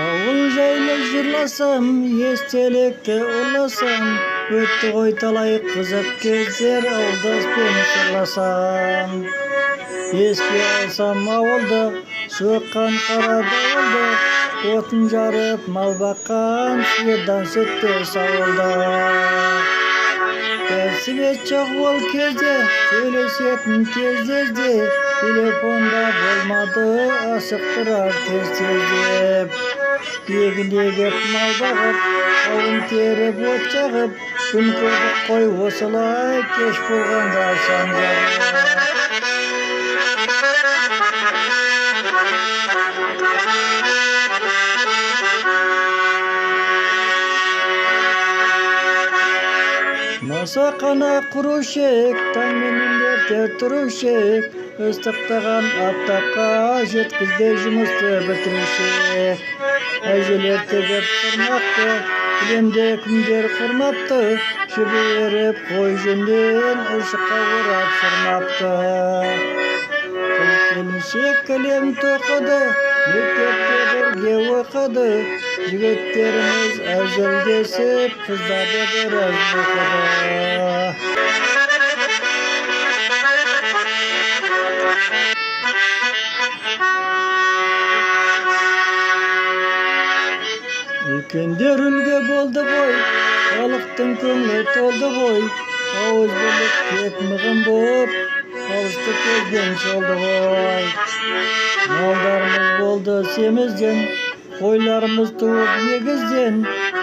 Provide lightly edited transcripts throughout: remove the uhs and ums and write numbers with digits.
Ауыл жайлы жырласам, естелікті ұрласам, өтті ғой талай қызық кездер, ауылдаспен сырласам. Еске алсам ауылды, соққан қара дауылды, отын жарып мал баққан, сиырдан сүтті сауылды. Свет жоқ ол кезде, сөйлесетін кездерде, телефонда болмады, асықтырар тез-тездеп. Егін егіп мал бағып, қауын теріп от жағып, күн көрдік қой осылай, кеш болғанда шам жағып. Масақана құрушек, таңменен ерте тұрушек, ыстықтаған аптапқа жеткізбей жұмысты бітірушек. Әжелер тігіп тұрмақты, кілемде күндер құрмапты, жіберіп қой жүнден ұшыққа орап сырмапты. Келіншек кілем тоқыды, мектепте бірге оқыды, жігіттеріміз әзілдесіп, қыздарды біраз оқыды. Үлкендер үлгі болды ғой, халықтың көңілі толды ғой, ауыз болып тек мығым боп, алысты көзбен шолды ғой. Малдарымыз болды семізден, қойларымыз туып егізден,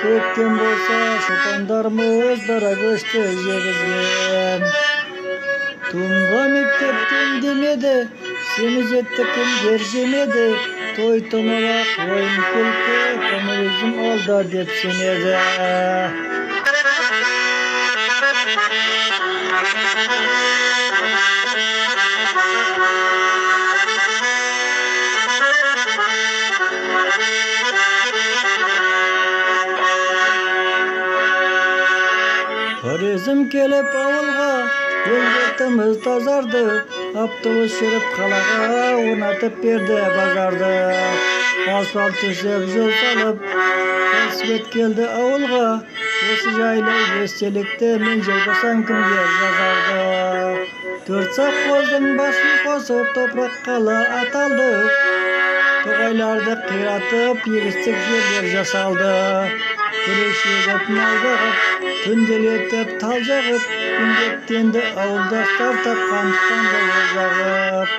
көктем болса шопандарымыз бара көшті жегізген. Тұмға мектептен демеді, семіз етті кімдер жемеді, той томалақ ойын күлкі, коммунизм алда деп сенеді. Хорезм келіп ауылға, ел-жұртымыз тазарды, автобус жүріп қалаға орнатып берді базарды. Асфальт төсеп жол салып, свет келді ауылға, осы жайлы естелікті мен жайбасам кімге жазарды. Төрт совхоздың басын қосып, топырақ қала аталды, тоғайларды қиратып, егістік жерлер жасалды. Күреш егіп мал бағып, түнделетіп тал жағып, еңбектенді ауылдастар тапқандықтан да ол жағып.